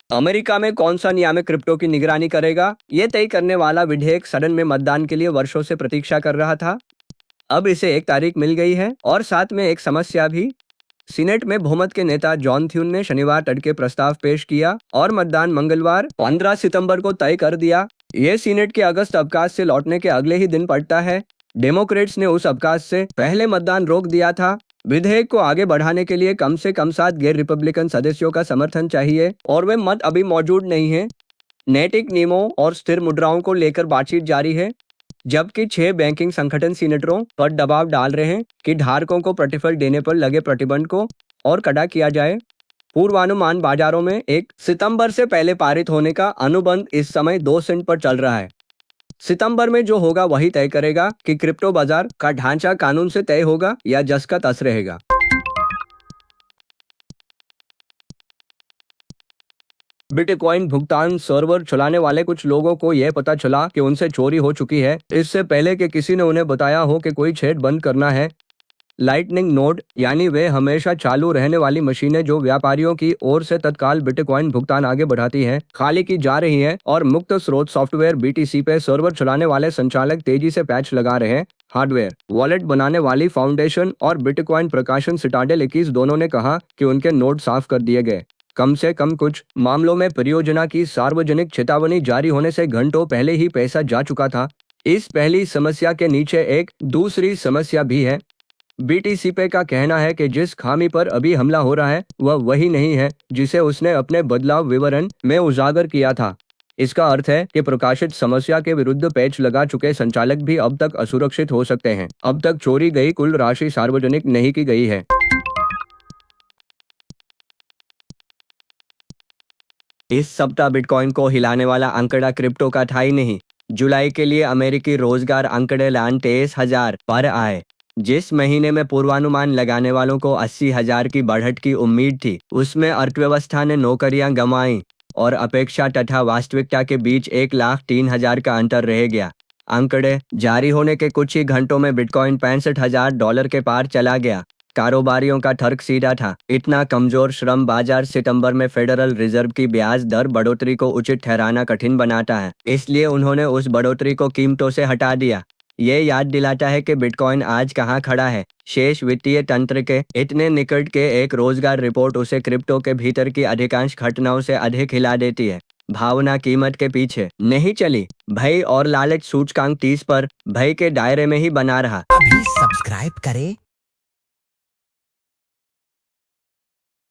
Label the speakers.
Speaker 1: America में कौन सा नियामक क्रिप्टो की निगरानी करेगा, ये तय करने वाला विधेयक सदन में मतदान के लिए वर्षों से प्रतीक्षा कर रहा था। अब इसे एक तारीख मिल गई है और साथ में एक समस्या भी। सीनेट में बहुमत के नेता जॉन थ्यून ने शनिवार तड़के प्रस्ताव पेश किया और मतदान मंगलवार 15 सितंबर को तय कर दिया। ये सीनेट के अगस्त अवकाश से लौटने के अगले ही दिन पड़ता है। डेमोक्रेट्स ने उस अवकाश से पहले मतदान रोक दिया था। विधेयक को आगे बढ़ाने के लिए कम से कम 7 गैर रिपब्लिकन सदस्यों का समर्थन चाहिए और वे मत अभी मौजूद नहीं है। नैतिक नियमों और स्थिर मुद्राओं को लेकर बातचीत जारी है, जबकि 6 बैंकिंग संगठन सीनेटरों पर दबाव डाल रहे हैं कि धारकों को प्रतिफल देने पर लगे प्रतिबंध को और कड़ा किया जाए। पूर्वानुमान बाजारों में 1 सितंबर से पहले पारित होने का अनुबंध इस समय 2 सेंट पर चल रहा है। सितंबर में जो होगा वही तय करेगा कि क्रिप्टो बाजार का ढांचा कानून से तय होगा या जस का तस रहेगा। बिटकॉइन भुगतान सर्वर चलाने वाले कुछ लोगों को यह पता चला कि उनसे चोरी हो चुकी है, इससे पहले कि किसी ने उन्हें बताया हो कि कोई छेद बंद करना है। लाइटनिंग नोड यानी वे हमेशा चालू रहने वाली मशीनें जो व्यापारियों की ओर से तत्काल बिटकॉइन भुगतान आगे बढ़ाती हैं, खाली की जा रही हैं और मुक्त स्रोत सॉफ्टवेयर बीटीसी पे सर्वर चलाने वाले संचालक तेजी से पैच लगा रहे हैं। हार्डवेयर वॉलेट बनाने वाली फाउंडेशन और बिटकॉइन प्रकाशन सिटाडेल 21 दोनों ने कहा कि उनके नोड साफ कर दिए गए। कम से कम कुछ मामलों में परियोजना की सार्वजनिक चेतावनी जारी होने से घंटों पहले ही पैसा जा चुका था। इस पहली समस्या के नीचे एक दूसरी समस्या भी है। बीटीसी पे का कहना है कि जिस खामी पर अभी हमला हो रहा है वह वही नहीं है जिसे उसने अपने बदलाव विवरण में उजागर किया था। इसका अर्थ है कि प्रकाशित समस्या के विरुद्ध पैच लगा चुके संचालक भी अब तक असुरक्षित हो सकते हैं। अब तक चोरी गई कुल राशि सार्वजनिक नहीं की गई है। इस सप्ताह बिटकॉइन को हिलाने वाला आंकड़ा क्रिप्टो का था ही नहीं। जुलाई के लिए अमेरिकी रोजगार आंकड़े लान 23,000 पर आए। जिस महीने में पूर्वानुमान लगाने वालों को 80,000 की बढ़त की उम्मीद थी, उसमें अर्थव्यवस्था ने नौकरियां गंवाई और अपेक्षा तथा वास्तविकता के बीच 1,03,000 का अंतर रह गया। आंकड़े जारी होने के कुछ ही घंटों में बिटकॉइन $65,000 के पार चला गया। कारोबारियों का तर्क सीधा था, इतना कमजोर श्रम बाजार सितंबर में फेडरल रिजर्व की ब्याज दर बढ़ोतरी को उचित ठहराना कठिन बनाता है, इसलिए उन्होंने उस बढ़ोतरी को कीमतों से हटा दिया। ये याद दिलाता है कि बिटकॉइन आज कहाँ खड़ा है। शेष वित्तीय तंत्र के इतने निकट के एक रोजगार रिपोर्ट उसे क्रिप्टो के भीतर की अधिकांश घटनाओं से अधिक हिला देती है। भावना कीमत के पीछे नहीं चली। भय और लालच सूचकांक 30 पर भय के दायरे में ही बना रहा।
Speaker 2: अभी सब्सक्राइब करें